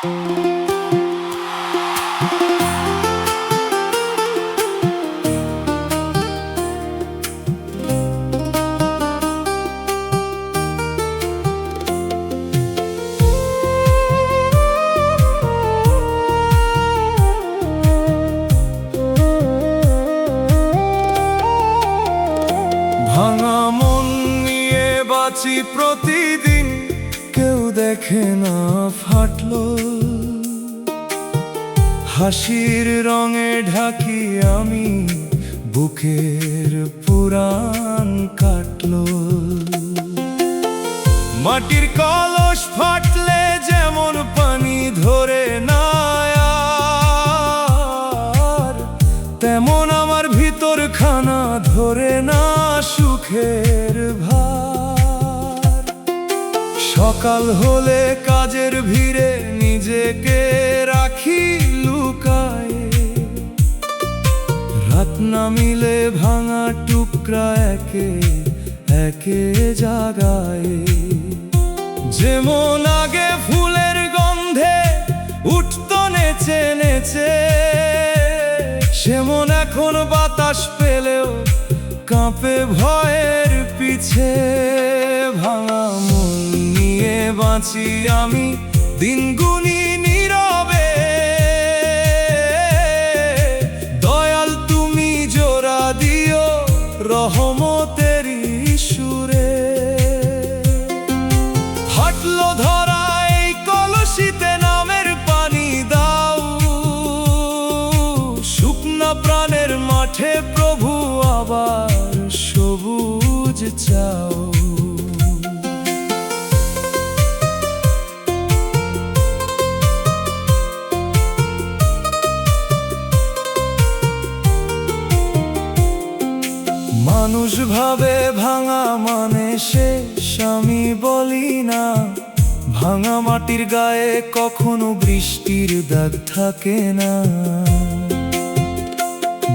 ভাঙা মন নিয়ে বাঁচি প্রতিদিন, কেউ দেখে না ফাটলো। হাসির রঙে ঢাকি আমি, বুকের পুরাণ কাটলো। মাটির কলস ফাটলে যেমন পানি ধরে না আর, তেমন আমার ভিতর খানা ধরে না সুখের ভার। সকাল হলে কাজের ভিড়ে নিজেকে রাখি লুকায়ে, রাত নামিলে ভাঙা টুকরা একে একে জাগায়। যেমন আগে ফুলের গন্ধে উঠত নেচে নেচে, সেমন এখন বাতাস পেলেও কাঁপে ভয়ের পিছে। ভাঙা মন নিয়ে বাঁচি আমি, দিন গুনি নীরবে। দয়াল তুমি জোড়া দিও রহমতেরই সুরে। ফাটলো ধরা এই কলসিতে নামের পানি দাও, শুকনা প্রাণের মাঠে প্রভু আবার সবুজ চাও। মানুষ ভাবে ভাঙা মানে শেষ, আমি বলি না। ভাঙা মাটির গায়ে কখনো বৃষ্টির দাগ থাকে না।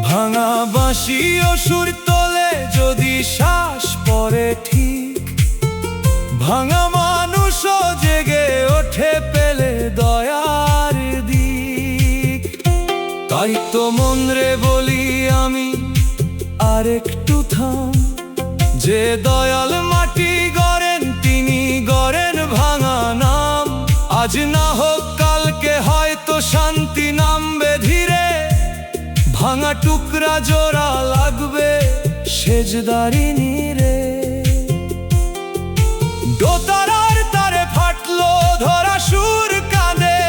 ভাঙা বাঁশি ও সুর তোলে যদি শ্বাস পড়ে ঠিক, ভাঙা মানুষও জেগে ওঠে পেলে দয়ার দিক। তাই তো মন রে বলি আমি, আর একটু থাম। যে দয়াল মাটি গড়েন তিনি গড়েন ভাঙা নাম। আজ না হোক কালকে হয়তো শান্তি নামবে ধীরে, ভাঙা টুকরা জোড়া লাগবে সেজদারি নীরে। দোতারার তারে ফাটলো ধরা সুর কাঁদে,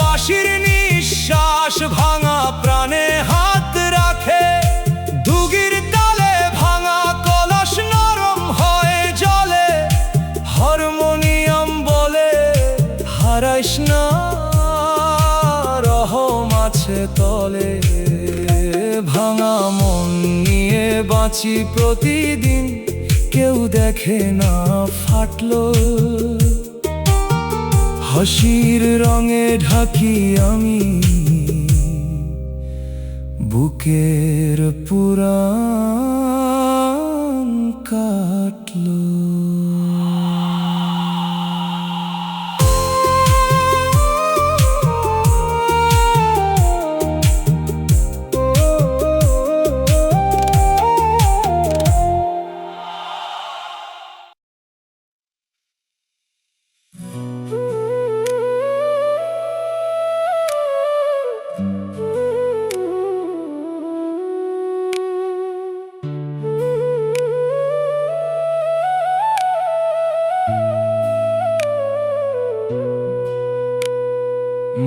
বাঁশির নিঃশ্বাস ভাঙা প্রাণে হাত রাখে। দুগির তালে ভাঙা কলস নরম হয়ে জ্বলে, হারমোনিয়াম বলে হারাইস না, রহম আছে তলে। ভাঙা মন নিয়ে বাঁচি প্রতিদিন, কেউ দেখে না ফাটলো। হাসির রঙে ঢাকি আমি, বুকের পুরাণ কাটলো।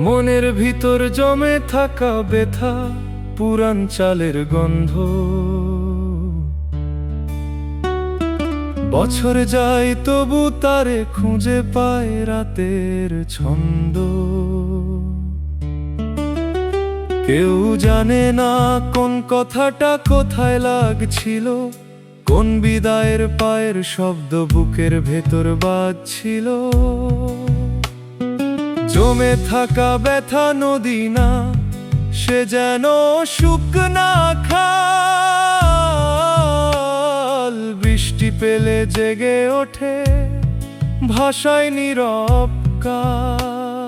মনের ভিতর জমে থাকা ব্যথা, পুরান চালের গন্ধ। বছর যায় তবু তারে খুঁজে পায় রাতের ছন্দ। কেউ জানে না কোন কথাটা কোথায় লাগছিল, কোন বিদায়ের পায়ের শব্দ বুকের ভেতর বাজছিল। জমে থাকা ব্যথা নদী না, সে যেন শুকনা খাল। বৃষ্টি পেলে জেগে ওঠে, ভাষায় নীরব কাল।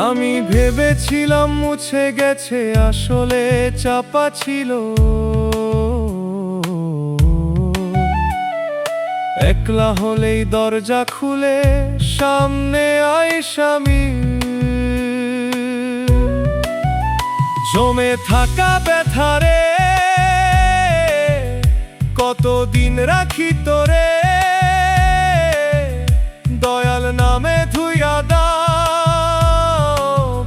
আমি ভেবেছিলাম মুছে গেছে, আসলে চাপা ছিল। একলা হলেই দরজা খুলে সামনে আইসামি, জমে থাকা ব্যথারে কতদিন রাখি তোরে, দয়াল নামে ধুইয়া দাও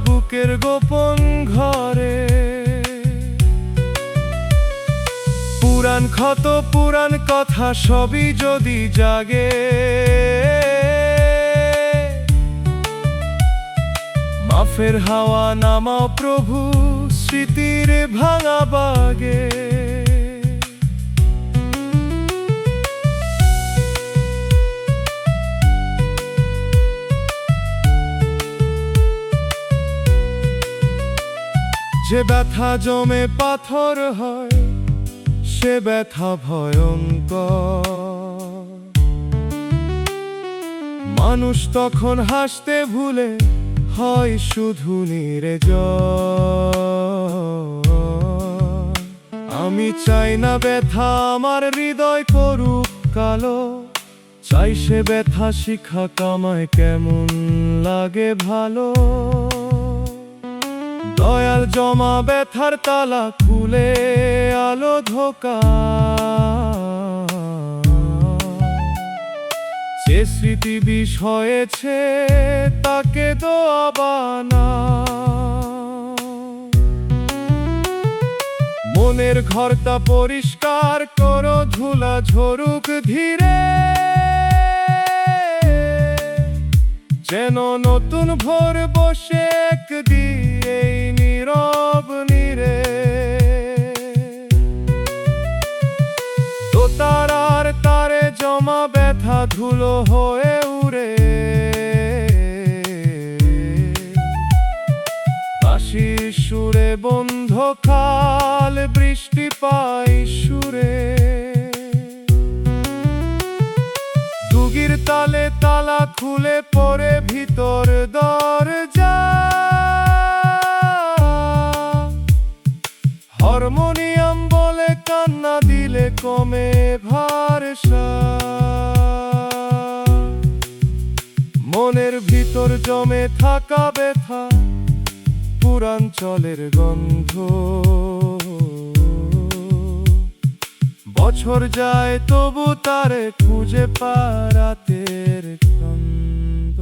বুকের গোপন ঘরে। পুরাণ ক্ষত পুরাণ কথা সবই যদি জাগে, মাফের হাওয়া নামাও প্রভু স্মৃতির ভাঙা বাগে। যে ব্যথা জমে পাথর হয়, সে ব্যথা ভয়ঙ্কর। মানুষ তখন হাসতে ভুলে হয় শুধু নির্জন। আমি চাই না ব্যথা আমার হৃদয় করুক কালো, চাই সে ব্যথা শিখা কামায় কেমন লাগে ভালো। দয়াল জমা ব্যথার তালা খুলে আলো ধোকা, যে স্মৃতি বিষ হয়েছে তাকে দোয়া বানা। মনের ঘরটা পরিষ্কার করো, ধুলা ঝরুক ধীরে, যেন নতুন ভোর বসে একদিয়ে নীরব নীরে। তো তারার তারে জমা ব্যথা ধুলো হয়ে উড়ে, বাঁশির সুরে বন্ধ খাল বৃষ্টি পাই সুরে। দুগির তালে তালা খুলে পড়ে ভিতর দরজা, হারমোনিয়াম বলে কান্না দিলে কমে ভারসা। মনের ভিতর জমে থাকা ব্যথা, পুরাঞ্চলের গন্ধ। বছর যায় তবু তারে খুঁজে পারাতের ছন্দ।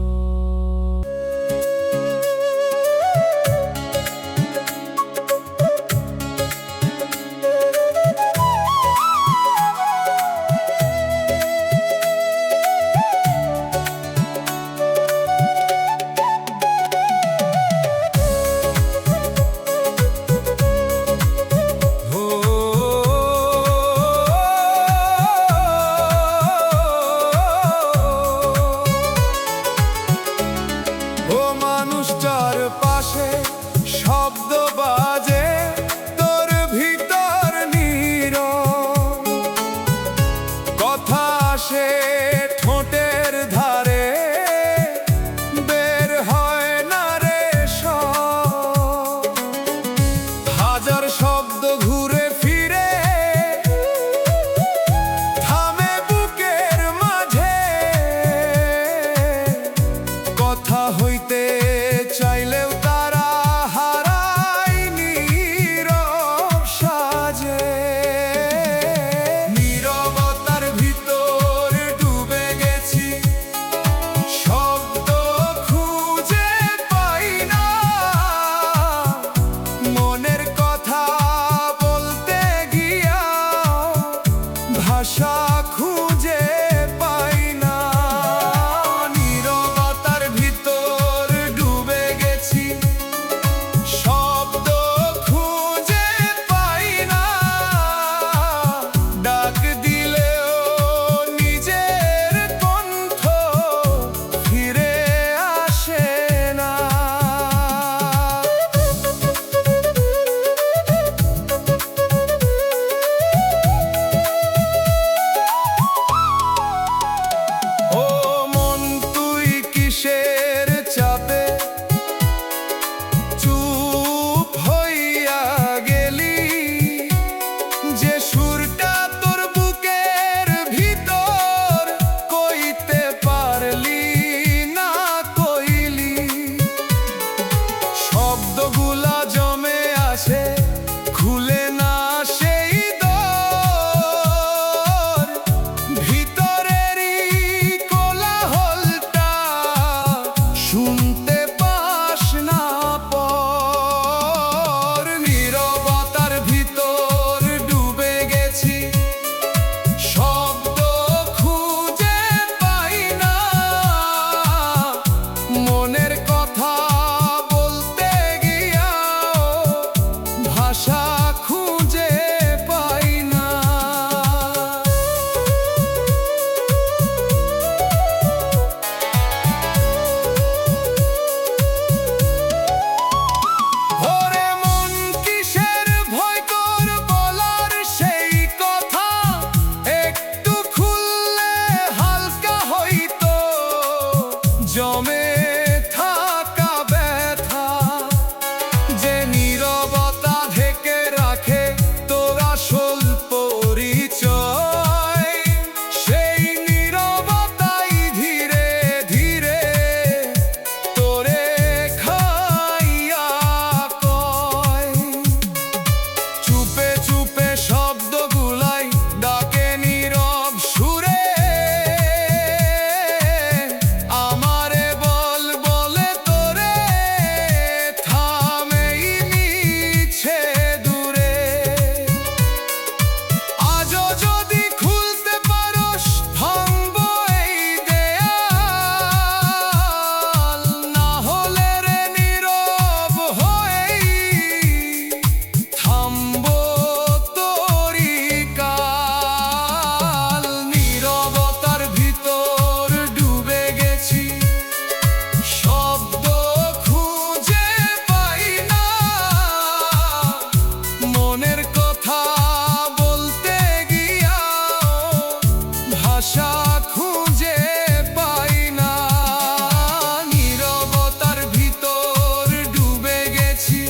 জমে থাকা ব্যথা যে নীরবতা ঢেকে রাখে তোর আসল পরিচয়, সেই নীরবতাই ধীরে ধীরে তোরে খাইয়া কয়। চুপে চুপে শব্দগুলাই ডাকে নীরব সুরে, আমারে বল বলে তোরে থামেই মিছে দূরে। আজও যদি খুলতে পারোস ভাঙবো এই দেয়াল, না হলে রে নীরব হয়েই থামবো তোরি কাল। নীরবতার ভিতর ডুবে গেছি, শব্দ খুঁজে পাই না, মনের কথা বলতে গিয়া ভাষা খুঁজে পাই না। নীরবতার ভিতর ডুবে গেছি,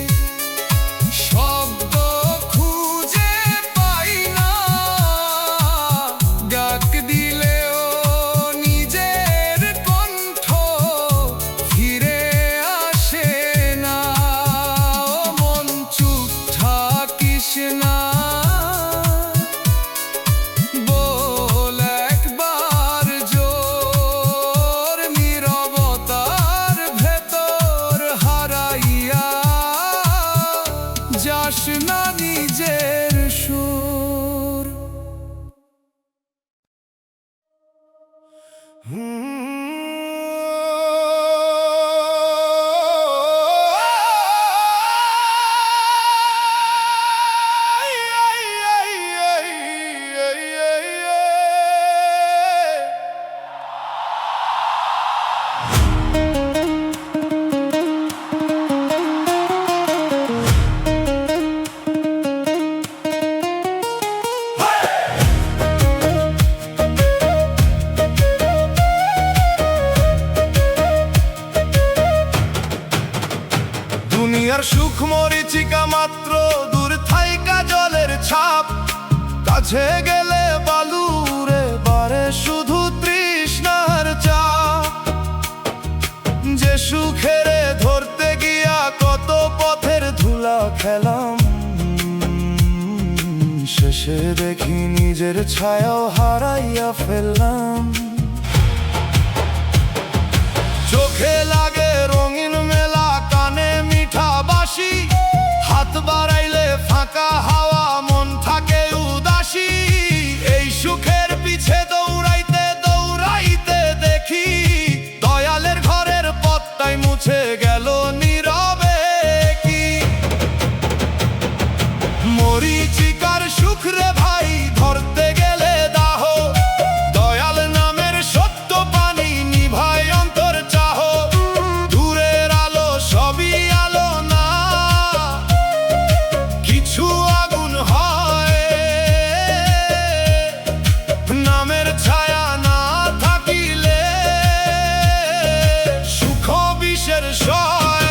শব্দ খুঁজে পাই না, ডাক দিলেও নিজের কণ্ঠ ফিরে আসে না। ও মন চুপ থাকিস না, বল একবার জোর, নীরবতার ভেতর হারাইয়া যাস না নিজের সুর। দুনিয়ার সুখ মরিচিকা মাত্র, দূর থাইকা জলের ছাপ, কাছে গেলে বালুরে বারে শুধু তৃষ্ণার চাপ। যে সুখেরে ধরতে গিয়া কত পথের ধুলা খেলাম, শেষে দেখি নিজের ছায়াও হারাইয়া ফেললাম। চোখে লাগে রঙিন মেলা, কানে মিঠা বাঁশি, হাত বাড়াইলে ফাঁকা হাওয়া, মন থাকে উদাসী। এই সুখের পিছে দৌড়াইতে দৌড়াইতে দেখি দয়ালের ঘরের পথটাই মুছে গেল নীরবে কি। মরিচিকার সুখ রে ভাই ধরতে গেলে দাহ, দয়াল নামের সত্য পানি নিভায় অন্তর চাহ। দূরের আলো সবই আলো না, কিছু আগুন হয়, নামের ছায়া না থাকিলে সুখ বিষের সয়।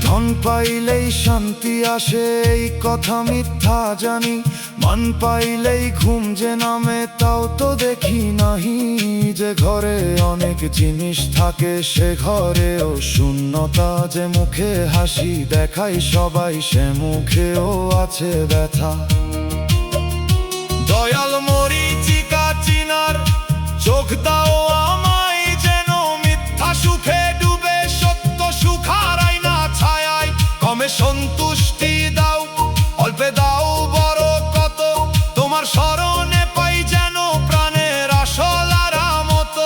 ধন পাইলেই শান্তি আসে এই কথা মিথ্যা জানি, মান পাইলেই ঘুম যে নামে তাও তো দেখি নাহি। যে ঘরে অনেক জিনিস থাকে সে ঘরেও শূন্যতা, যে মুখে হাসি দেখাই সবাই সে মুখেও আছে ব্যথা। দয়াল মরিচিকা চিনার চোখ দাও আমায়, যেন মিথ্যা সুখে ডুবে সত্য সুখ হারাই না ছায়ায়। কমে সন্তুষ্টি দাও, অল্পে দাও বড় কত, তোমার স্মরণে পাই যেন প্রাণের আসল আরামত।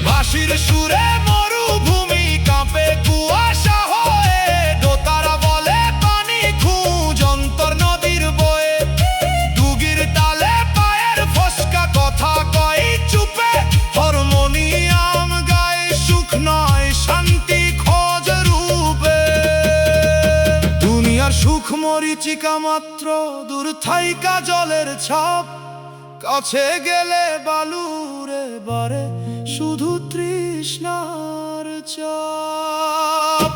বাঁশির সুরে মরুভূমি কাঁপে কুয়াশা হয়ে, দোতারা বলে পানি খুঁজ অন্তর নদীর বয়ে। ডুগির তালে পায়ের ফসকা কথা কয় চুপে, হারমোনিয়াম গায় সুখ নয় শান্তি খোঁজ রূপ সুখ মরিচিকা মাত্র, দূর থাইকা জলের ছাপ, কাছে গেলে বালুরে বারে শুধু তৃষ্ণার চাপ।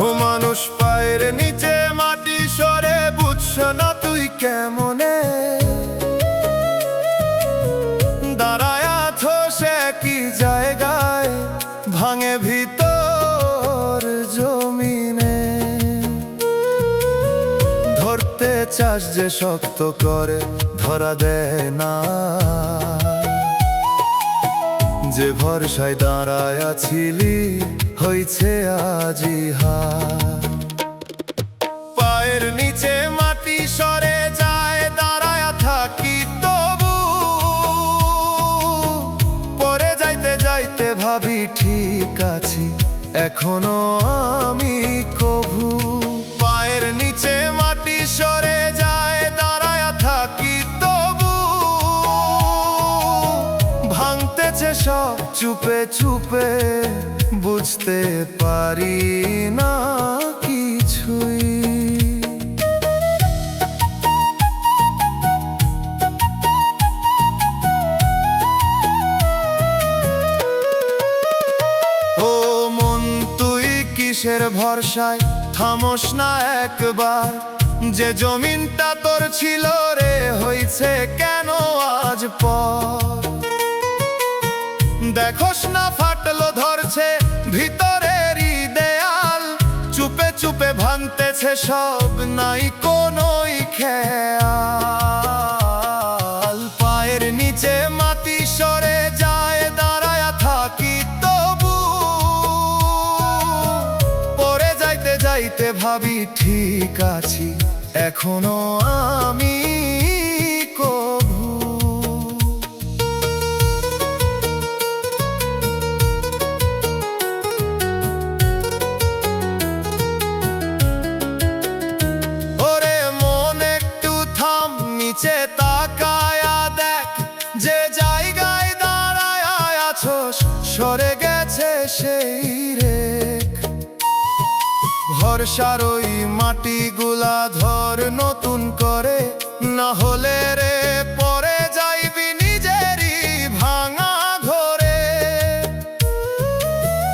ও মানুষ পায়ের নিচে মাটি সরে, বুঝছ না তুই কেমনে দাঁড়ায় আছো সে কি জায়গায়, ভাঙে ভিতর জমিনে। ধরতে চাস যে শক্ত করে, ধরা দেয় না, যে ভরসায় দাঁড়ায় আছিলি হইছে আজি হার। পায়ের নিচে মাটি সরে যায়, দাঁড়ায় থাকি তবু, পরে যাইতে যাইতে ভাবি ঠিক আছি এখনো আমি কভু। পায়ের নিচে মাটি সরে যায়, দাঁড়ায় থাকি তবু, ভাঙতেছে সব চুপে চুপে, বুঝতে পারি না কিছুই। ও মন তুই কিসের ভরসায় থামোস না একবার, যে জমিনটা তোর ছিল রে হইছে কেন আজ পর। দেখোস না ফাটলো ধরছে ভিতরেরই দেয়াল, চুপে চুপে ভাঙতেছে সব, নাই কোনোই খেয়াল। পায়ের নিচে মাটি সরে যায়, দাঁড়ায় থাকি তবু, পরে যাইতে যাইতে ভাবি ঠিক আছি এখনো আমি কভু। নিচে তাকায়া দেখ, যে জায়গায় দাঁড়ায় আছোস সরে গেছে সেই রেখ। ভরসার ওই মাটিগুলা ধর নতুন করে, না হলে রে পরে যাইবি নিজেরই ভাঙা ঘরে।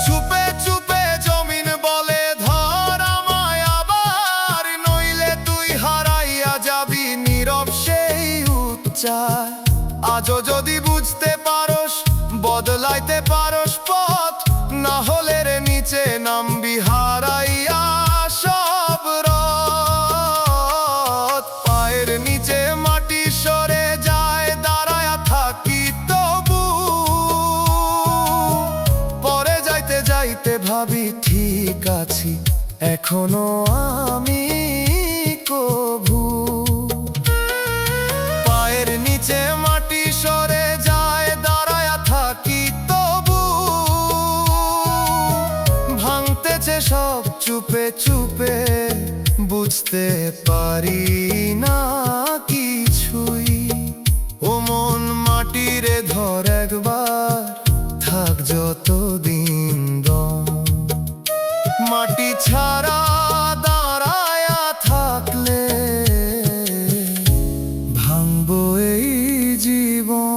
চুপে চুপে জমিন বলে ধর আমায় আবার, নইলে তুই হারাইয়া যাবি নীরব সেই উচ্চার। আজও যদি বুঝতে পারস, বদলাইতে পারস পথ, না হলে রে নিচে নামবি হারাইয়া সব রথ। পায়ের নিচে মাটি সরে যায়, দাঁড়ায় থাকি তবু, পরে যাইতে যাইতে ভাবি ঠিক আছি এখনো আমি কভু। পায়ের নিচে মাটি সরে যায়, দাঁড়ায় থাকি তবু, ভাঙতেছে সব চুপে চুপে, বুঝতে পারি না কিছুই। ও মন মাটিরে ধর একবার, থাক যতদিন দম, মাটি ছাড়া দাঁড়ায়া থাকলে ভাঙবো এই জীবন।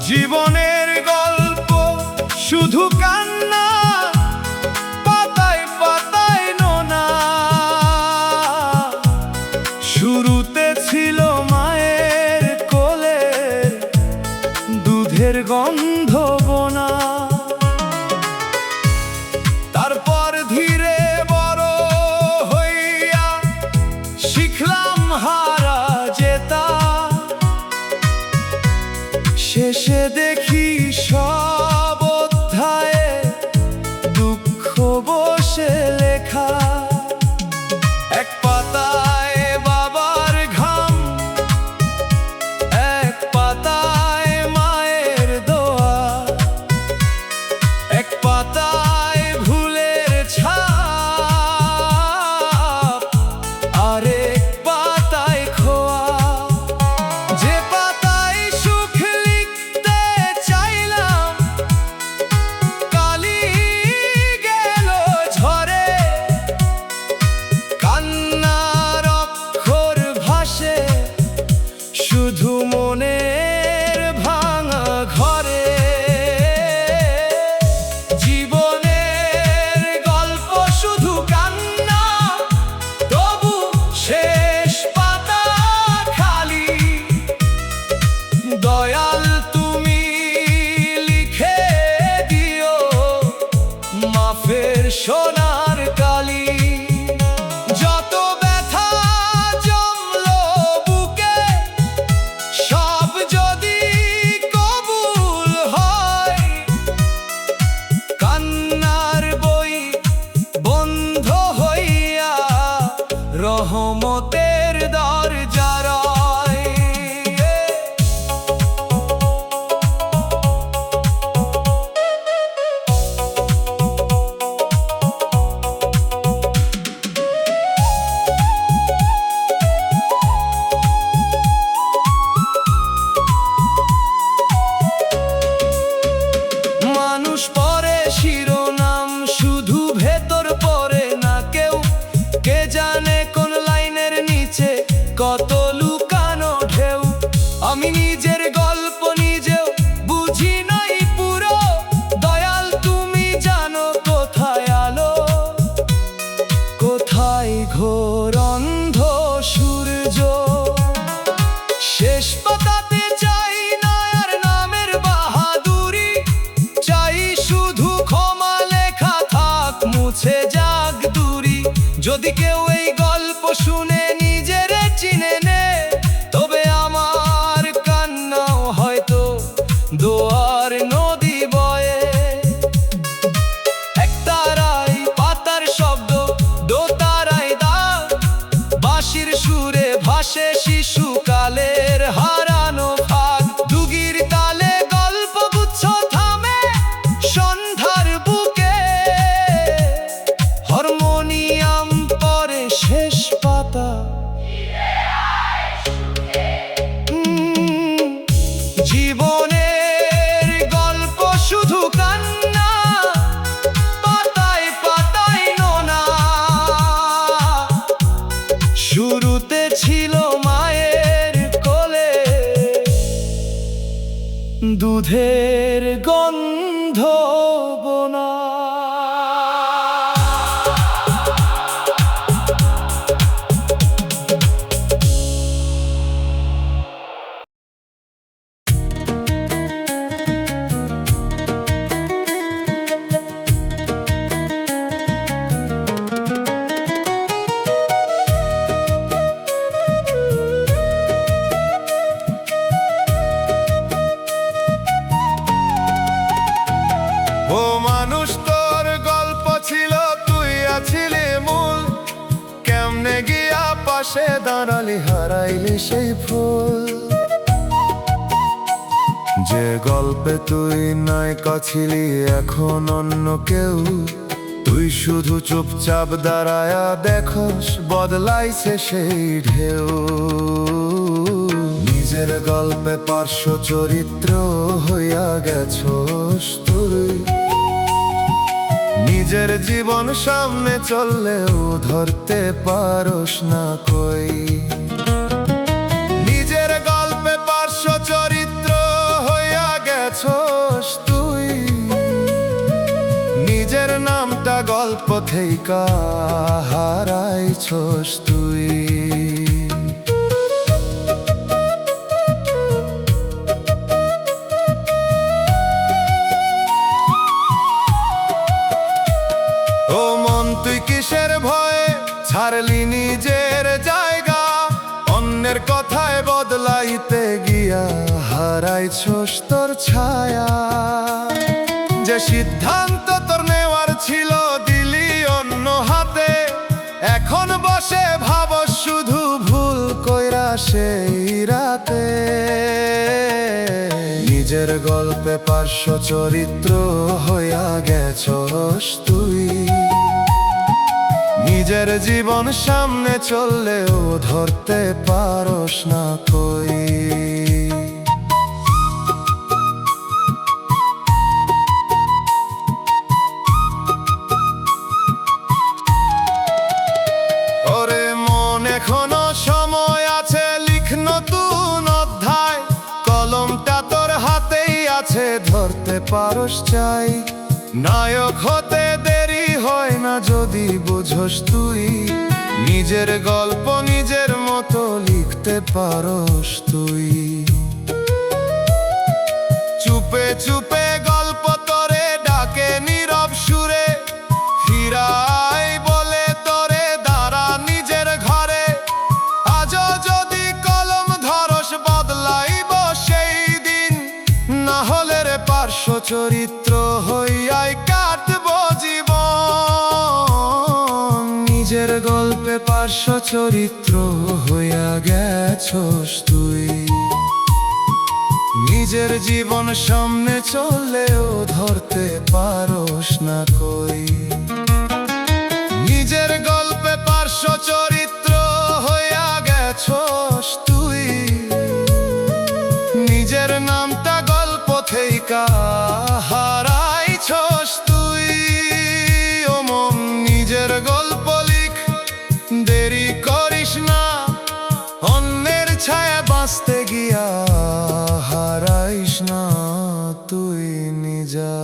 জীবনের গল্প শেষে দেখি সব অধ্যায়ে দুঃখ বসে লেখা। এক পাতায় বাবার ঘাম, এক পাতায় মায়ের দোয়া, এক পাতায় ভুলের ছাপ, আরেক পাতায় খোয়া। যে পাতায় সুখ লিখতে চাইলাম, কালি গেল ঝরে। কান্নার অক্ষর ভাসে শুধু মনের ভাঙা ঘরে। জীবনের গল্প শুধু কান্না, তবু শেষ পাতা খালি। দয়াল তুমি লিখে দিও মাফের সোনার কালি। যত ব্যথা জমলো বুকে, সব যদি কবুল হয়, কান্নার বই বন্ধ হইয়া রহমতের দরজা রয়। মানুষ পড়ে শিরোনাম, শুধু ভেতর পড়ে না কেউ। কে জানে কোন লাইনের নিচে কত লুকানো ঢেউ। আমি নিজের গল্প নিজেও বুঝি নাই পুরো। দয়াল তুমি জানো কোথায় আলো, কোথায় ঘোর অন্ধ সূর্য। শেষ পাতাতে চাই না আর নামের বাহাদুরি, চাই শুধু ক্ষমা লেখা থাক, মুছে যাক দূরি। যদি কেউ এই গল্প শুনে নিজের চিনে নে, তবে আমার কান্নাও হয়তো দোয়ার নদী বয়ে। একতারাই পাতার শব্দ, দোতারায় দাগ, বাঁশির সুরে ভাসে শিশুকালের হারানো ভাগ। দুগির তালে গল্পগুচ্ছ থামে সন্ধ্যার বুকে, হারমোনিয়াম পরে শেষ পাতা। জীবনের গল্প শুধু কান্না, পাতায় পাতায় নোনা। শুরুতে ছিল মায়ের কোলে দুধের গন্ধ বোনা। ও মানুষ, তোর গল্প ছিল তুই আছিলি মূল। কেমনে গিয়া পাশে দাঁড়ালি, হারাইলি সেই ফুল। যে গল্পে তুই নায়িকা ছিলি, এখন অন্য কেউ। তুই শুধু চুপচাপ দাঁড়ায়া দেখোস, বদলাইছে সেই ঢেউ। নিজের গল্পে পার্শ্ব চরিত্র হইয়া গেছোস তুই। নিজের জীবন সামনে চললেও ধরতে পারোস না কই। নিজের গল্পে পার্শ্ব চরিত্র হইয়া গেছোস তুই। নিজের নামটা গল্প থেইকা হারাইছোস তুই। ও মন, তুই কিসের ভয়ে ছাড়লি নিজের জায়গা? অন্যের কথায় বদলাইতে গিয়া হার হারাইছস তোর ছায়া। যে সিদ্ধান্ত তোর নেওয়ার ছিল দিলি অন্য হাতে, এখন বসে ভাবস শুধু ভুল কইরা সেই রাতে। নিজের গল্পে পার্শ্ব চরিত্র হইয়া গেছস তুই, নিজের জীবন সামনে চললেও ধরতে পারস না কই। ওরে মন, এখনো সময় আছে, লিখ নতুন অধ্যায়। কলমটা তোর হাতেই আছে, ধরতে পারস চাই। নায়ক হতে দেরি হয় না যদি বুঝস তুই, নিজের গল্প নিজের মতো লিখতে পারস তুই। চুপে চুপে গল্প তোরে ডাকে নীরব সুরে, ফিরাই বলে তোরে দাঁড়া নিজের ঘরে। আজও যদি কলম ধরস বদলাইব সেই দিন, না হলে রে পার্শ্ব চরিত্র হইয়াই কাটব জীবন। নিজের গল্পে পার্শ্ব চরিত্র হইয়া গেছস তুই, নিজের জীবন সামনে চললেও ধরতে পারস না কই। নিজের গল্পে পার্শ্ব চরিত্র হইয়া গেছস তুই, নিজের নামটা গল্প থেইকা হারাইছস তুই। ও মন, নিজের গল্প লিখ, দেরি করিস না। অন্যের ছায়া বাঁচতে গিয়া হারাইস না তুই নিজা।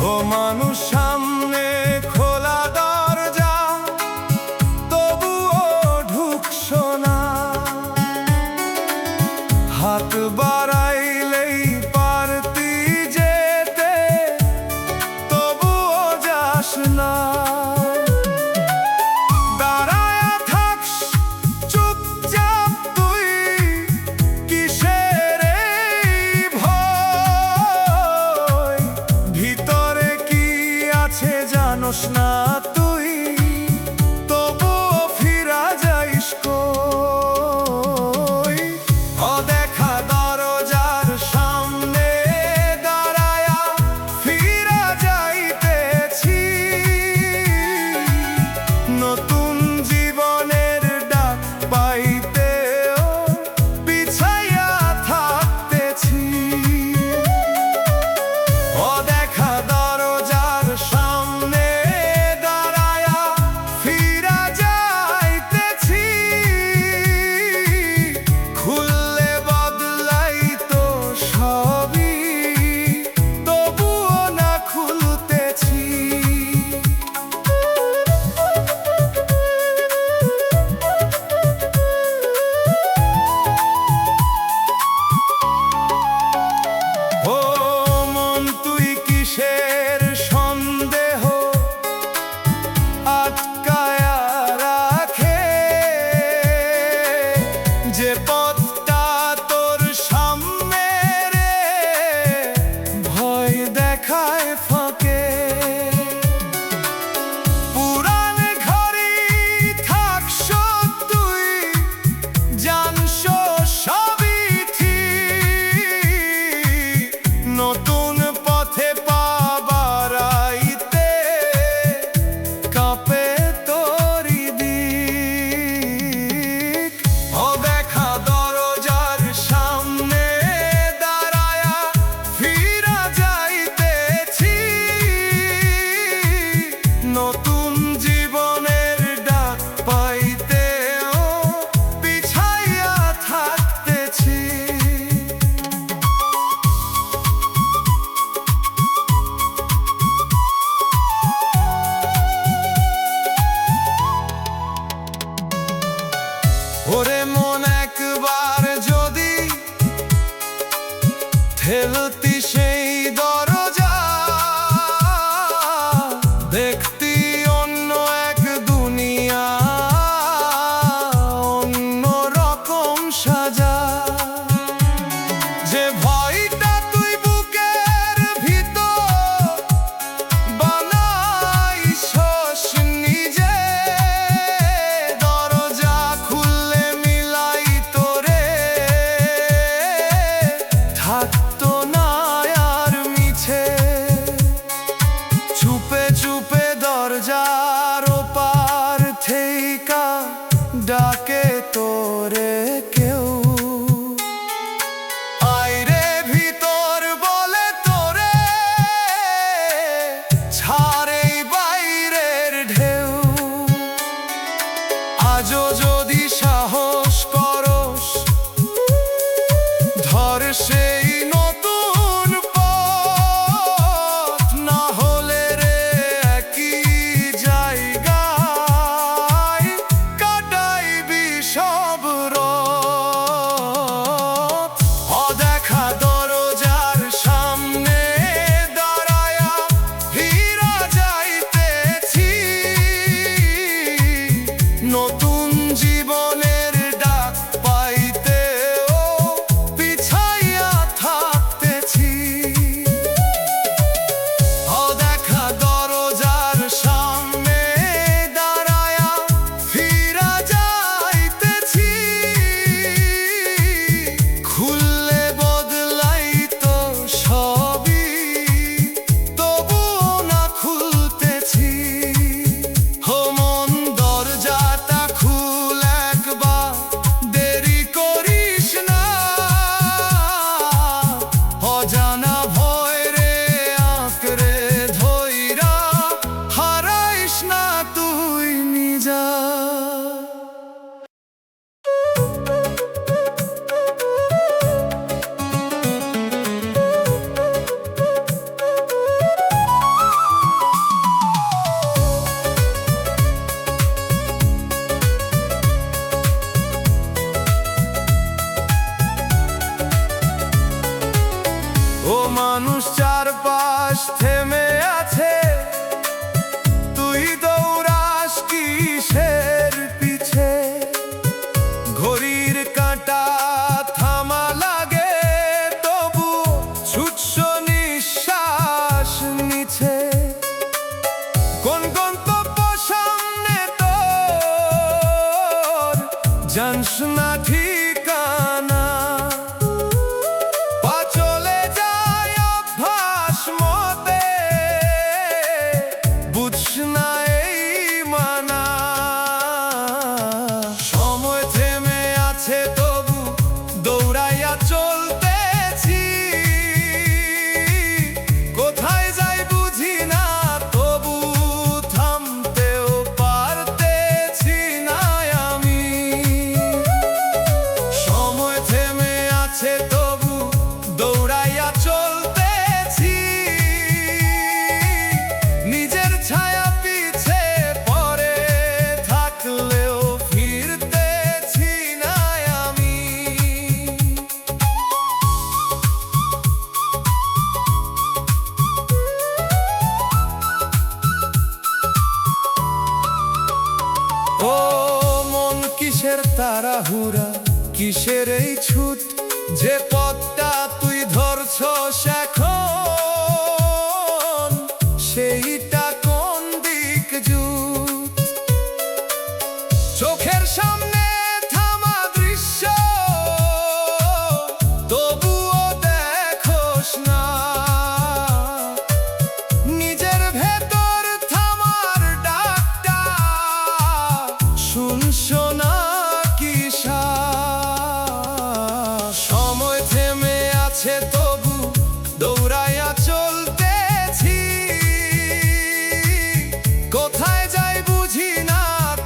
ও মানুষ, সামনে খোলা দরজা, তবুও ঢুকছো না। হাত বাড়াইলেই পারতি যেতে, তবুও যাস না। দাঁড়ায়া থাকস চুপচাপ তুই, কিসের এই ভয়? ভিতরে কি আছে জানোস না তুই, তবুও ফিরা যাইস কই? অদেখা দরজার সামনে দাঁড়ায়া ফিরা যাইতেছি, নতুন জীবনের ডাক পাইতেও পিছাইয়া থাকতেছি। অদেখা দরজার সামনে দাঁড়ায়া ছাড়ে বাইরের ঢেউ। আজও যদি সাহস করস, ধর সেই নতুন পথ। না হলে রে একই জায়গায় কাটাইবি সব রাত। অদেখা দরজার সামনে দাঁড়ায়া ফিরা যাইতেছি, নতুন জীবনের ডাক পাইতেও পিছাইয়া থাকতেছি। অদেখা দরজার সামনে দাঁড়ায়া ফিরা যাইতেছি, খুললে বদলাইতো সবই, তবুও না খুলতেছি। হো মন দরজাটা খুল একবার, দেরি করিস না। অজানা ভয় রে আঁকড়ে ধইরা হারাইস না তুই নিজা। ও মানুষ চারপাশ থেমে আছে, তুই দৌড়াস কিসের পিছে? ঘড়ির কাঁটা থামা লাগে, তবু ছুটছ নিঃশ্বাস নিছে। কোন গন্তব্য সামনে তোর, জানস না ঠিকানা। পা চলে যায় অভ্যাস মতে, বুঝস না এই মানা। সময় থেমে আছে তবু দৌড়াইয়া চলতেছি, কোথায় যাই বুঝি না, তবু থামতেও পারতেছি না আমি। সময় থেমে আছে তবু দৌড়াইয়া চলতেছি, নিজের ছায়া পিছে পড়ে থাকলেও ফিরতেছি না আমি। ও মন কিসের তাড়াহুড়া, কিসের এই ছুট? যে পথটা তুই ধরছস এখন, সেইটা কোন দিক জুত? চোখের সামনে থামা দৃশ্য, তবুও দেখোস না। নিজের ভেতর থামার ডাকটা শুনছ না কি শ্বাস? সময় থেমে আছে তবু দৌড়াইয়া চলতেছি, কোথায় যাই বুঝি না,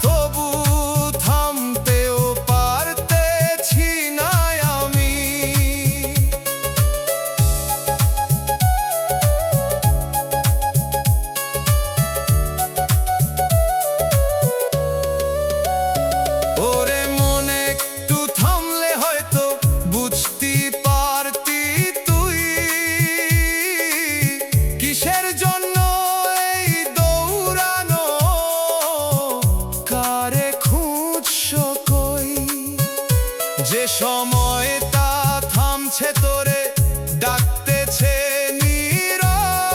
তবু থামতেও পারতেছি না আমি। ওরে মনে একটু থামলে হয়তো বুঝতে পারতি তুই, কিসের জন্য এই দৌড়ানো, কারে খুঁজছ কই? যে সময়টা থামছে তোরে ডাকতেছে নীরব,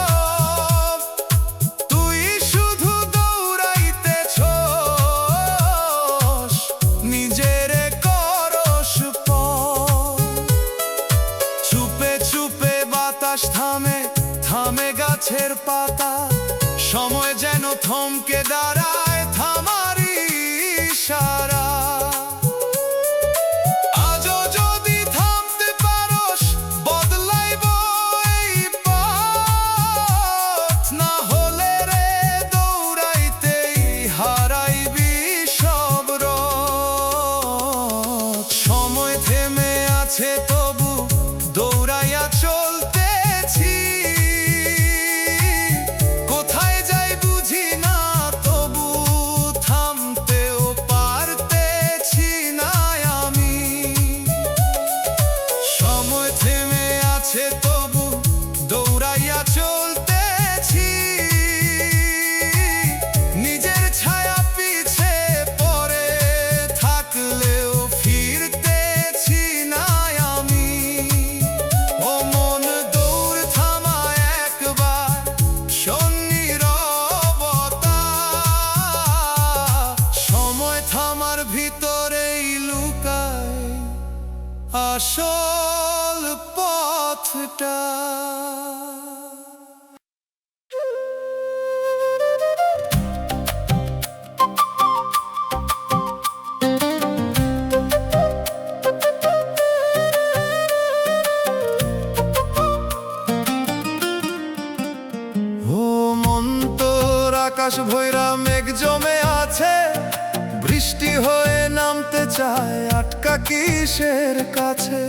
তুই শুধু দৌড়াইতেছস, নিজেরে করস পর। চুপে চুপে বাতাস থামে, থামে গাছের পাতা, সময় যেন থমকে দাঁড়ায় থামার ইশারা। আজও যদি থামতে পারস, বদলাইব এই পথ। না হলে আকাশ ভৈরা মেঘ জমে আছে, বৃষ্টি হয়ে নামতে চায় আটকা কিসের কাছে।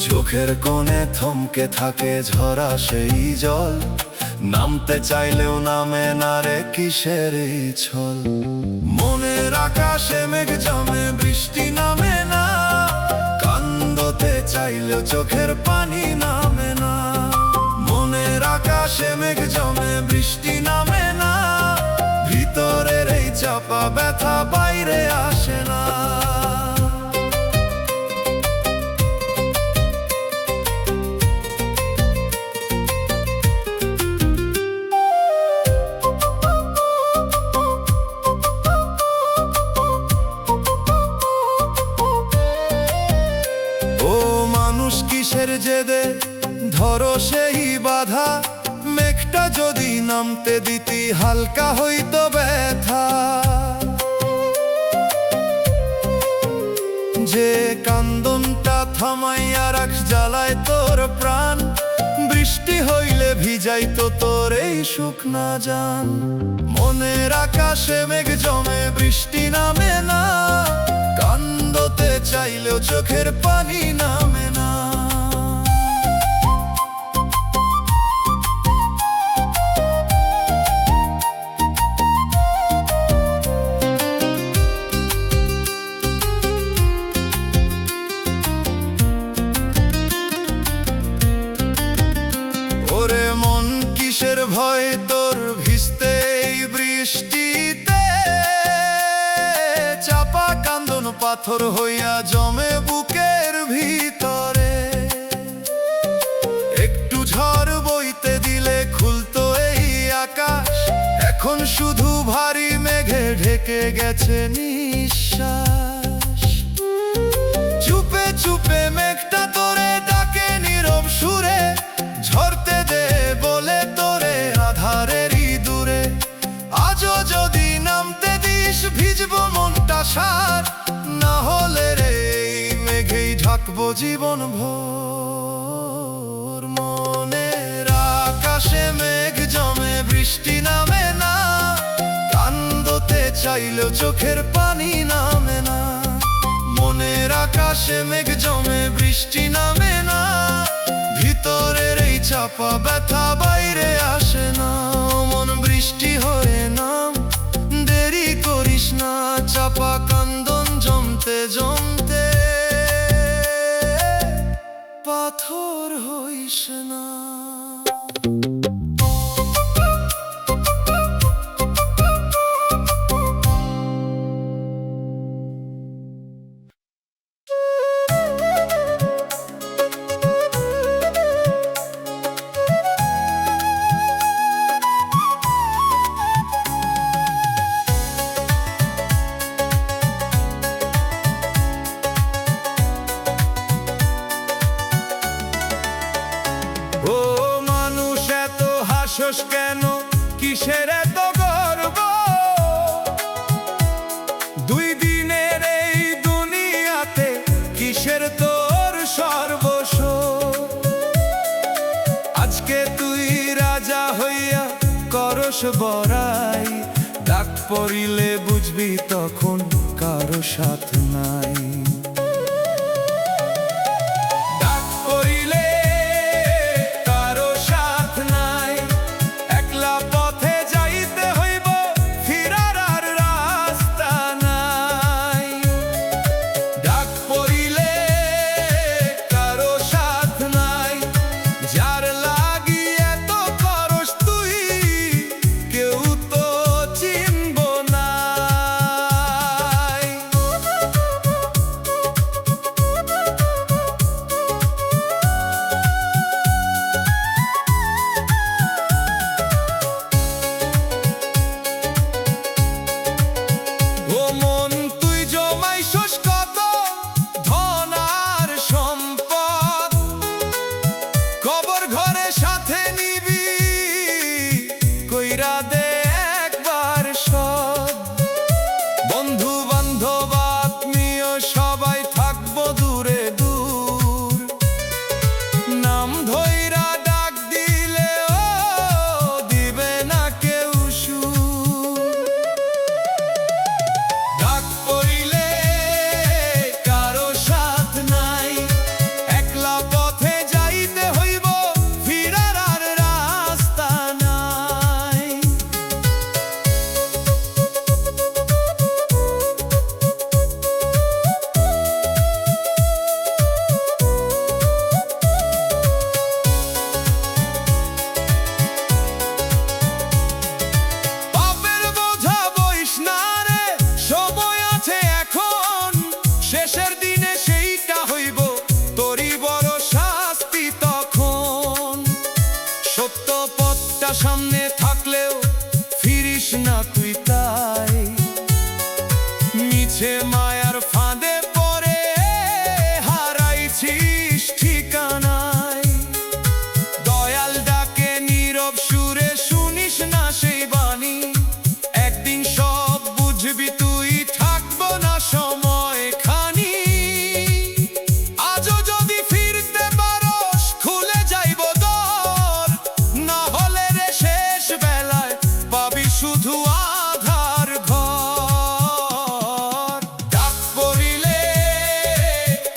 চোখের কোণে থমকে থাকে ঝরা সেই জল, নামতে চাইলেও নামে না রে কিসের এই ছল। মনের আকাশে মেঘ জমে বৃষ্টি নামে না, কান্দতে চাইলেও চোখের পানি নামে না। মনের আকাশে মেঘ জমে বৃষ্টি নামে না, ভিতরের এই চাপা ব্যথা বাইরে আসে না। কিসের জেদে ধরো সেই বাধা, মেঘটা যদি নামতে দিতি হালকা হইতো ব্যথা। যে কান্দনটা থামাইয়া রাখ জ্বালায় তোর প্রাণ, বৃষ্টি হইলে ভিজাইতো তোর এই শুকনা জান। মনের আকাশে মেঘ জমে বৃষ্টি নামে না, কান্দতে চাইলেও চোখের পানি নামে না। ওরে মন কিসের ভয় তোর ভিজতে এই বৃষ্টিতে, চাপা কান্দন পাথর হইয়া জমে বুকের ভিতরে। একটু ঝড় বইতে দিলে খুলতো এই আকাশ, এখন শুধু ভারী মেঘে ঢেকে গেছে নিঃশ্বাস। চুপে চুপে মেঘটা তোরে ডাকে নীরব সুরে, ঝরতে দে বলে তোরে আধারেরই দূরে। আজও যদি নামতে দিস ভিজবো মনটা সার, না হলে রে এই মেঘেই ঢাকবো জীবন ভোর। মনের আকাশে মেঘ জমে বৃষ্টি নামে না, কান্দতে চাইলেও চোখের পানি নামে না। মনের আকাশে মেঘ জমে বৃষ্টি নামে না, ভিতরের এই চাপা ব্যথা বাইরে আসে না। মন বৃষ্টি হয়ে নাম, দেরি করিস না, চাপা কান্দন জমতে জমতে পাথর হইস না। ও মানুষ এত হাসস কেন, কিসের এত গর্ব? দুই দিনের এই দুনিয়াতে কিসের তোর সর্বস্ব? আজকে তুই রাজা হইয়া করস বড়াই, ডাক পড়িলে বুঝবি তখন কারো সাথ নাই। নাম ধইরা ডাক দিলে সামনে থাকলেও ফিরিস না তুই, তাই মিছে মায়ার ফাঁদে পড়ে হারাইছিস ঠিকানায়। দয়াল ডাকে নীরব সুরে, শুনিস না সেই বাণী, একদিন সব বুঝবি তুই, থাকবো না সময় খানি। আজও যদি ফিরতে পারস খুলে যাইব দর, না হলে রে শেষ বেলায় পাবি শুধু আধার ঘর। ডাক পড়িলে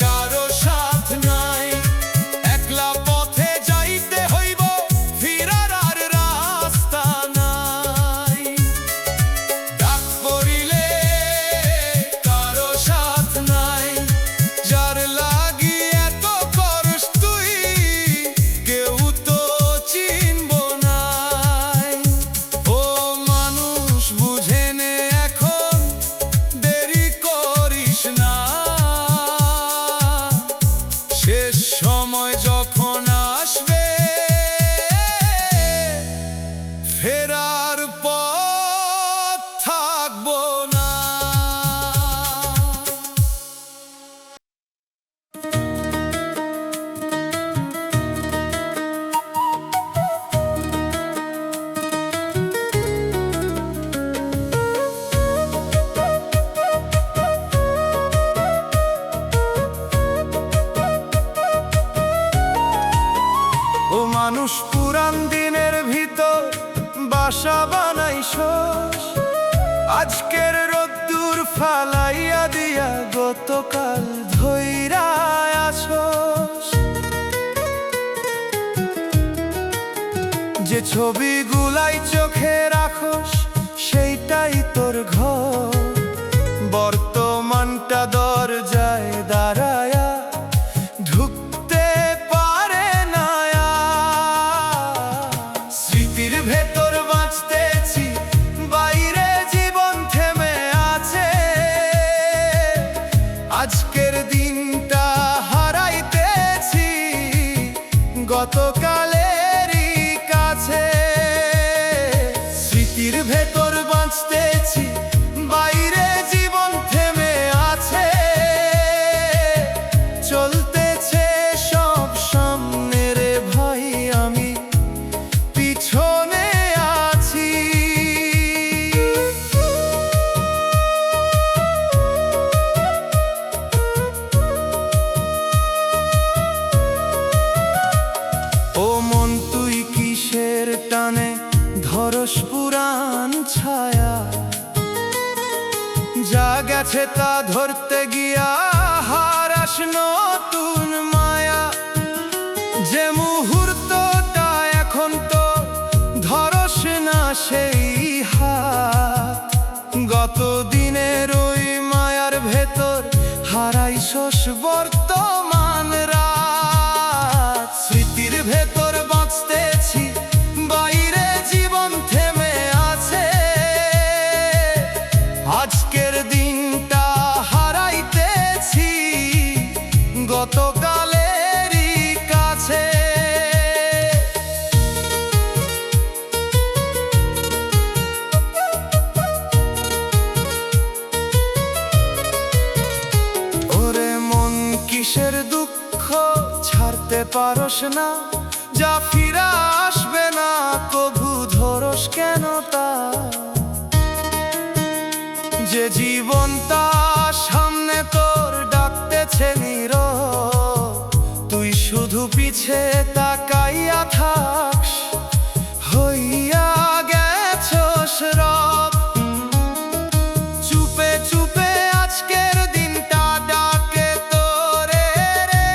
কারো সাথ নাই, একলা পথে যাইতে হইব, ফিরার আর রাস্তা নাই। ডাক পড়িলে কারো সাথ নাই, যার লাগি এত করস তুই, কেউ তো চিনব নাই। ও মানুষ বুঝে নে এখন, দেরি করিস না, শেষ সময় যখন আসবে ফেরার পথ থাকবো না। ও মানুষ পুরান দিনের ভিতর বাসা বানাইছস, আজকের রোদ্দুর ফালাইয়া দিয়া গতকাল ধইরা আছস। যে ছবিগুলাই চোখে রাখস সেইটাই তোর ঘর, বর্তমানটা দরজায় দাঁড়ায়া ঢুকতে পারে না আর। স্মৃতির ভেতর বাঁচতেছি, বাইরে জীবন থেমে আছে, আজকের দিনটা হারাইতেছি গতকালেরই কাছে। স্মৃতির ভেতর বাঁচতেছি, বাইরে জীবন থেমে আছে, চলতেছে সব সামনে রে ভাই, আমি পিছনে আছি। ও মন তুই কিসের টানে ধরস পুরান ছায়া, যা গেছে তা ধরতে গিয়া হারাস নতুন মায়া। যে মুহূর্তটা এখন তো ধরস না সেই হাত, গত দিনের ওই মায়ার ভেতর হারাইছস বর্তমান রাত। স্মৃতির ভেতর বাঁচতেছি, বাইরে জীবন থেমে আছে, আজকের দিনটা হারাইতেছি গতকালেরই কাছে। ওরে মন কিসের দুঃখ ছাড়তে পারস না, যা ফিরা আসবে না কভু ধরস কেন তা। যে জীবনটা সামনে তোর ডাকতেছে নীরব, তুই শুধু পিছে তাকাইয়া থাকস, হইয়া গেছস রব। চুপে চুপে আজকের দিনটা ডাকে তোরে রে,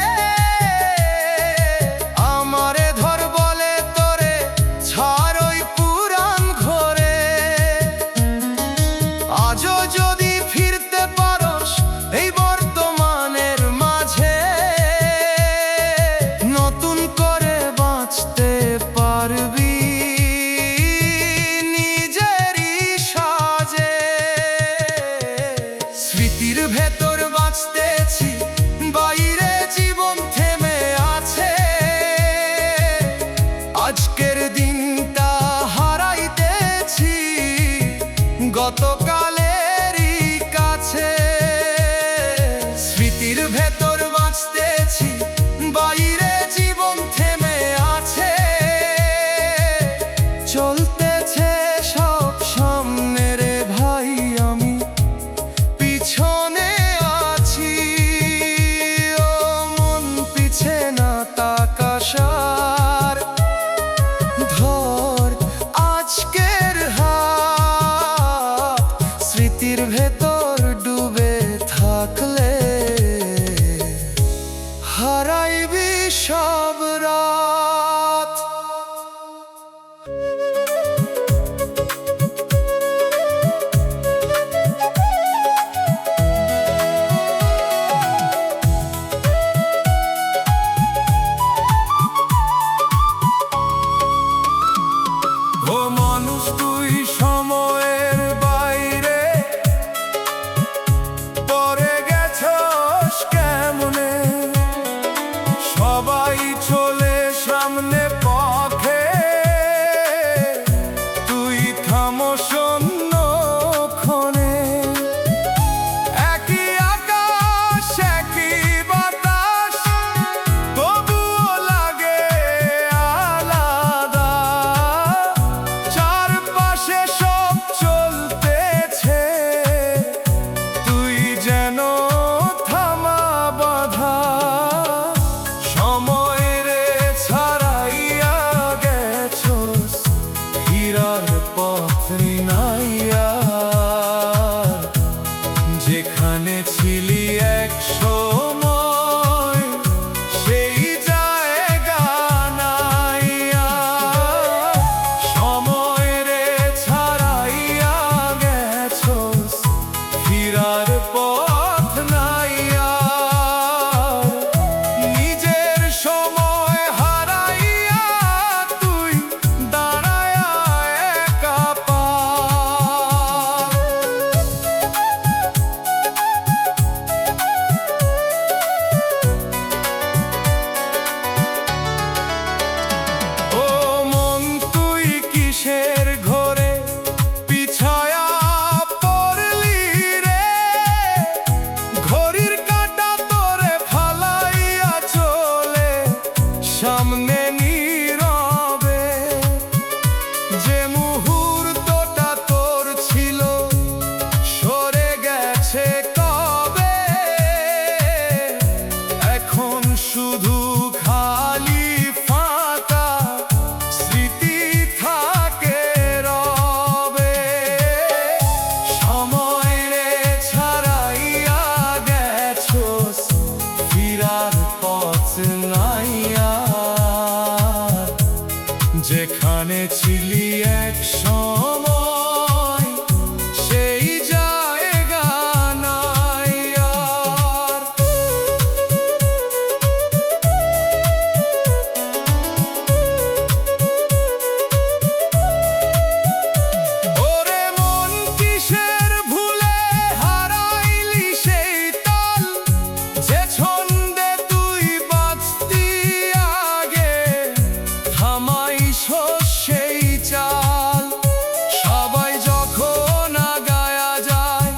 যেখানে ছিলি এক সময় সেই জায়গা নাই আর। ওরে মন কিসের ভুলে হারাইলি সেই তাল, যে ছন্দে তুই বাজতি আগে থামাই সেই চাল। সবাই যখন আগায়া যায়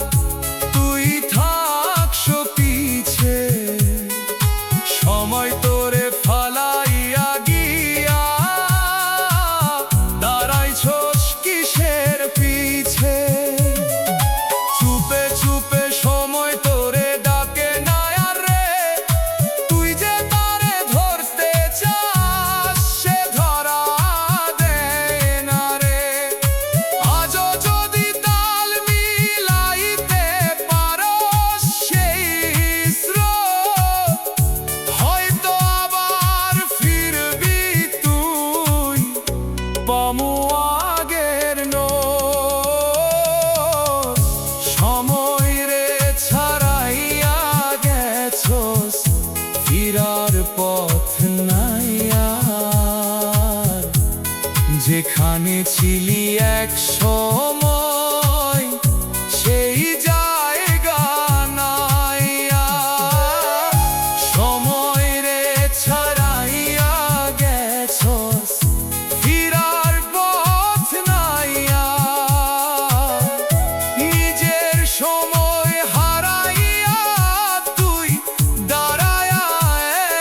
তুই থাকস পিছে, সময় তোরে ফালাইয়া গিয়া দাঁড়াইছস কিসের পিছে। চুপে চুপে সময় তোরে ডাকে না আর রে, তুই যে তারে ধরতে চাস সে ধরা দেয় না রে। আজও যদি তাল মিলাইতে পারস সেই স্রোত, হয়তো আবার ফিরবি তুই পামু আগের নোট। সময় রে ছাড়াইয়া গেছস ফিরার পথ নাই আর। যেখানে ছিলি এক সময় সেই জায়গা নাই আর। সময় রে ছাড়াইয়া গেছস ফিরার পথ নাই আর। নিজের সময় হারাইয়া তুই দাঁড়ায়া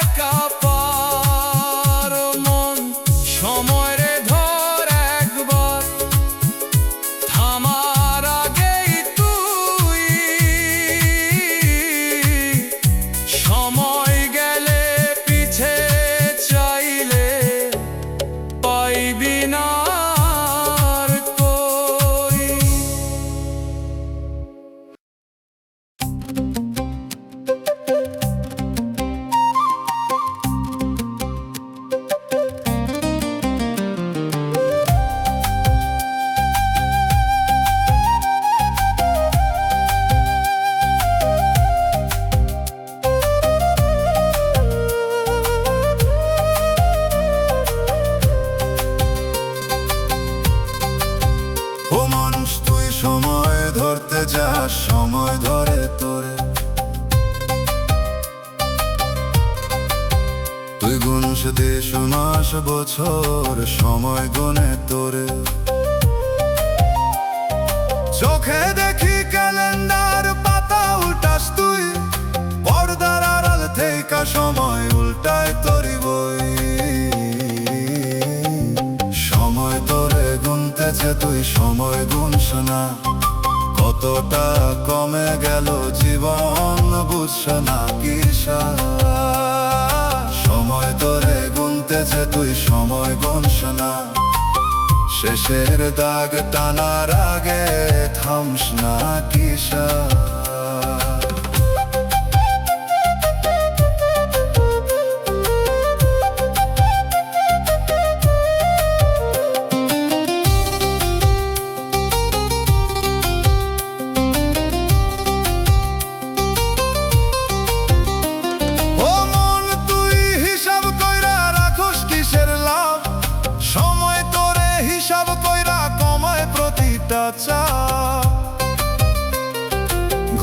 একা পার। মন সময় রে ধর একবার, থামার আগেই তুই। সময় গেলে পিছে চাইলে পাইবি না আর কই। ও মানুষ তুই সময় ধরতে যাস, সময় ধরে তোরে। তুই গুনস দেশ মাস বছর, সময় গুনে তোরে। চোখে দেখি ক্যালেন্ডার পাতা উল্টাস তুই, পর্দার আড়াল থেকে সময় উল্টায় তোরি বই। সময় তোরে গুনতেছে তুই সময় গুনস না, কতটা কমে গেল জীবন বুঝছ না কিসা। সময় তোরে গুনতেছে তুই সময় গুনস না, শেষের দাগ টানার আগে থামস না কিসা। ও মন তুই হিসাব কইরা রাখোস কিসের লাভ, সময় তোরে হিসাব কইরা কমায় প্রতিটা চাপ।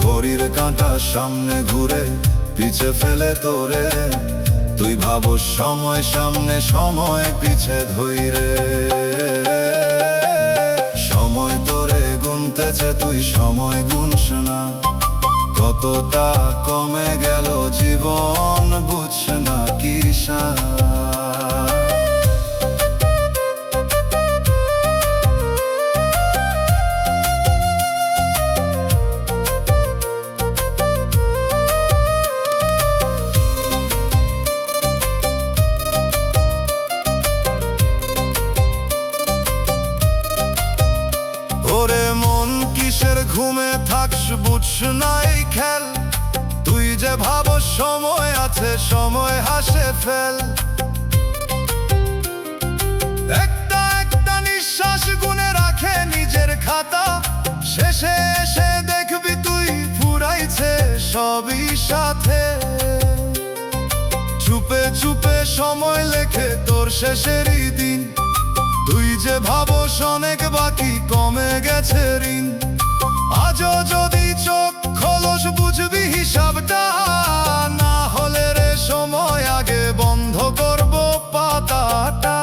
ঘড়ির কাঁটা সামনে ঘুরে পিছে ফেলে তোরে, তুই ভাবস সময় সামনে সময় পিছে ধইরে। সময় তোরে গুনতেছে তুই সময় গুনস না, কতটা কমে গেল জীবন বুঝছ না কিসা। ওরে মন কিসের ঘুমে থাকস বুঝস না এই খেল, তুই যে ভাবস সময় আছে সময় হাসে ফেল। এক সবই সাথে। চুপে চুপে সময় লেখে তোর শেষেরই দিন, তুই যে ভাবস অনেক বাকি কমে গেছে ঋণ। আজও যদি চোখ খোলস বুঝবি হিসাবটা, না হলে রে সময় আগে বন্ধ করব পাতাটা।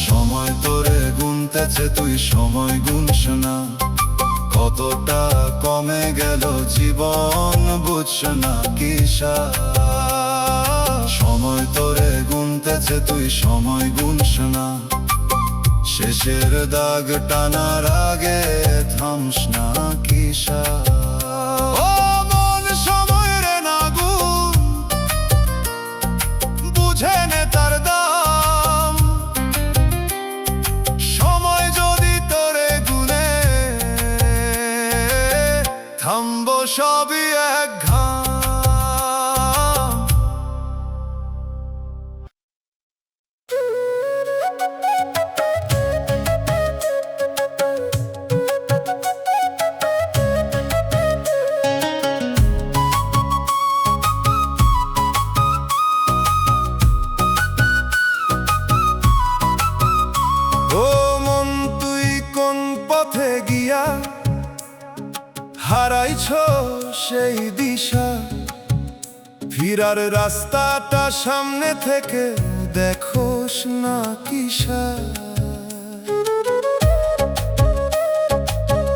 সময় তোরে গুনতেছে তুই সময় গুনস না, কতটা কমে গেল জীবন বুঝছ না কিসা। সময় তোরে গুনতেছে তুই সময় গুনস না, শেষের দাগ টানার আগে থামস না কিসা। ও মন সময় রে না গুন, বুঝে নে তার দাম। সময় যদি তোরে গুনে, থামবো সবই এক ঘাম। হারাইছ সেই দিশা, ফিরার রাস্তাটা সামনে থেকে দেখোস না কিসা।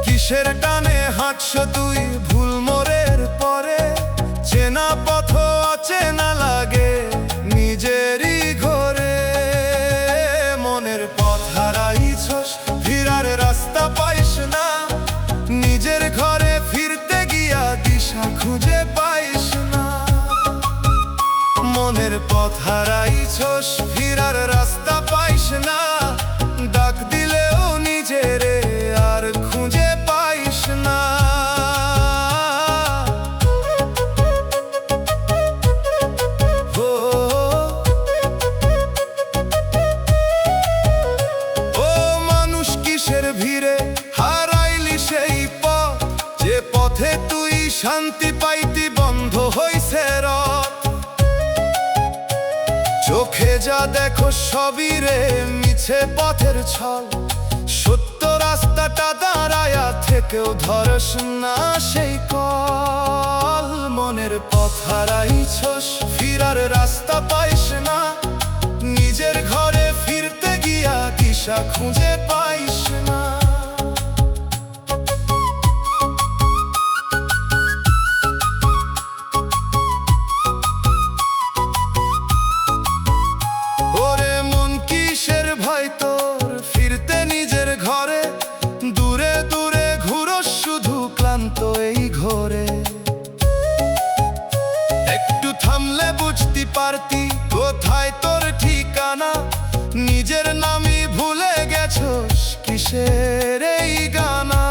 কিসের টানে হাঁটছ তুই ভুল মোড়ের পরে, চেনা পথ অচেনা লাগে নিজেরই ঘরে। মনের পথ হারাইছস, ফিরার রাস্তা পাইস না, নিজের ঘরে ফিরতে গিয়া দিশা খুঁজে পাইস না। মনের পথ হারাইছস, ফিরার রাস্তা পাইস না, ডাক দিলেও নিজেরে আর খুঁজে পাইস না। ও মানুষ কিসের ভিড়ে হারাইলি সেই পথ, যে পথে তুই শান্তি পাইতি বন্ধ হইছে রথ। চোখে যা দেখো সবই রে মিছে পথের ছল, সত্য রাস্তাটা দাঁড়ায়া থেকেও ধরস না সেই কল। মনের পথ হারাইছস, ফিরার রাস্তা পাইস না, নিজের ঘরে ফিরতে গিয়া দিশা খুঁজে পাইস না। ওরে মন কিসের ভয় তোর ফিরতে নিজের ঘরে, দূরে দূরে ঘুরো শুধু ক্লান্ত এই ঘরে। একটু থামলে বুঝতে পারতি কোথায় তোর ঠিকানা, নিজের নামই ভুলে গেছস কিসের এই গানা।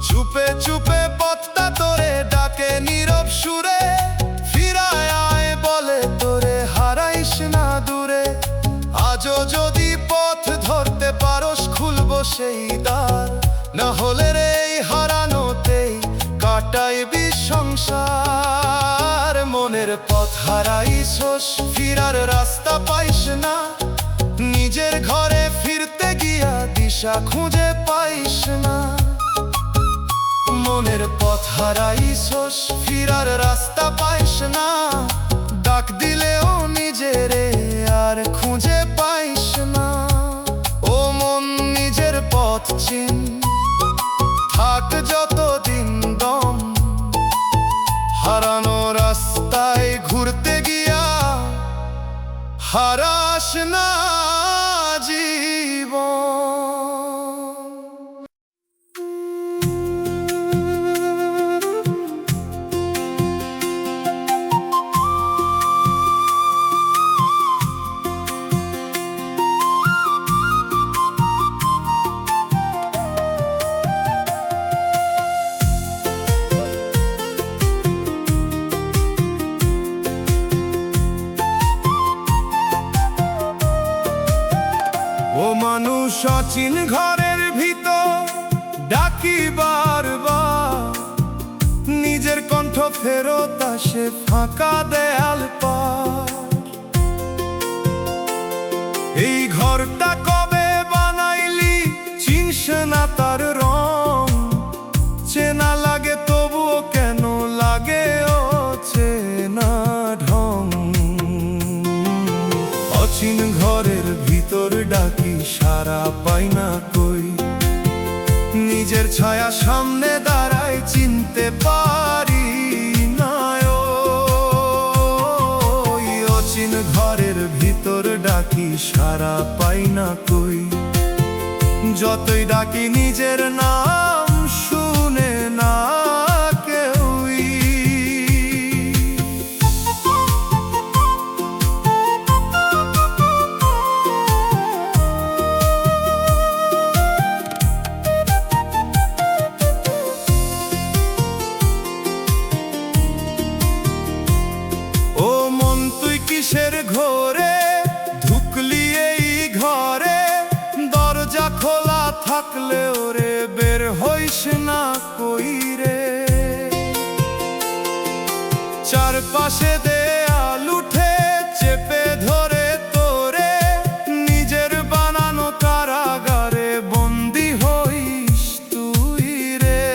চুপে চুপে পথটা তোরে ডাকে নীরব সুরে, ফিরায় আয় বলে তোরে হারাইস না দূরে। আজও যদি পথ ধরতে পারস খুলবো সেই দ্বার, না হলে রে এই হারানোতেই কাটাইবি সংসার। মনের পথ হারাইছস, ফিরার রাস্তা পাইস না, নিজের ঘরে ফিরতে গিয়া দিশা খুঁজে পাইস না। মনের পথ হারাইছস, ফিরার রাস্তা পাইস না, ডাক দিলেও নিজেরে আর খুঁজে পাইস না। ও মন নিজের পথ চিন, থাক যতদিন দম, হারানো রাস্তায় ঘুরতে গিয়া হারাস না জীবন। ও মানুষ অচিন ঘরের ভিতর ডাকি বারবার, ফেরত আসে ফাঁকা দেয়াল পার। এই ঘরটা কবে বানাইলি চিনস না তার রং, চেনা লাগে তবুও কেন লাগে অচেনা ঢং। অচিন ঘরের ভিতর ডাকি সারা পাই না কই, নিজের ছায়া সামনে দাঁড়ায় চিনতে পারি না ওই। অচিন ঘরের ভিতর ডাকি সারা পাই না কই, যতই ডাকি নিজের নাম শুনে না কেউই। ও মন তুই কিসের ঘোরে ঢুকলি এই ঘরে, দরজা খোলা থাকলে ওরে বের হইস না কই রে। চারপাশে দেয়াল উঠে চেপে ধরে তোরে, নিজের বানানো কারাগারে বন্দি হইস তুই রে।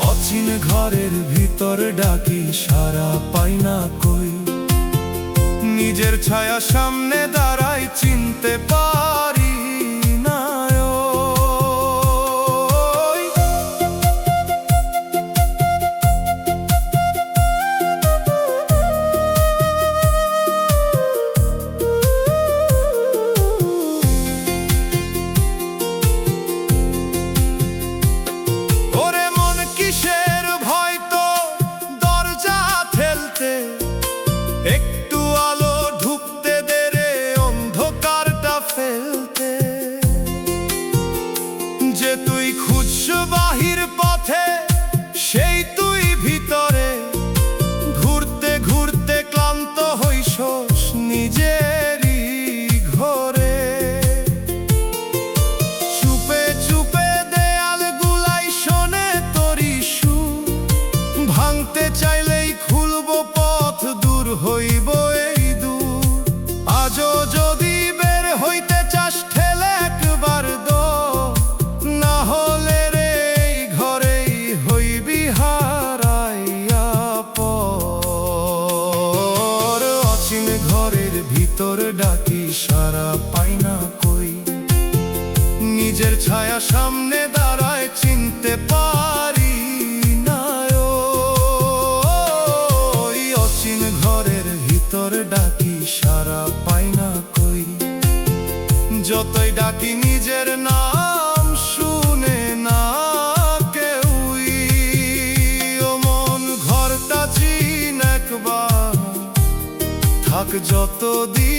অচিন ঘরের ভিতর ডাকি সারা পাই না কই, নিজের ছায়া সামনে দাঁড়াই চিনতে পারি না ওই। ওরে মন কিসের ভয় তো দরজা ঠেলতে, একটু আলো ঢুকতে দে রে অন্ধকারটা ফেলতে। যে তুই খুঁজছ বাহির পথে সেই তুই ভিতরে, ঘুরতে ঘুরতে ক্লান্ত হইছস নিজেরই ঘরে। চুপে চুপে দেয়াল গুলাই শোনে তোরি সুর, ভাঙতে চাইলেই খুলবো পথ দূর হইব এই দূর। আজও যদি বের হইতে চাস ঠেলে একবার দো, না হলে রে এই ঘরেই হইবি হারাইয়া পর। অচিন ঘরের ভিতর ডাকি সারা পাই না কই, নিজের ছায়া সামনে দাঁড়ায় চিনতে পারি না ওই। অচিন ঘরের ভিতর ডাকি সারা পাই না কই, যতই ডাকি নিজের নাম শুনে না কেউই। ও মন ঘরটা চিন একবার, থাক যতদিন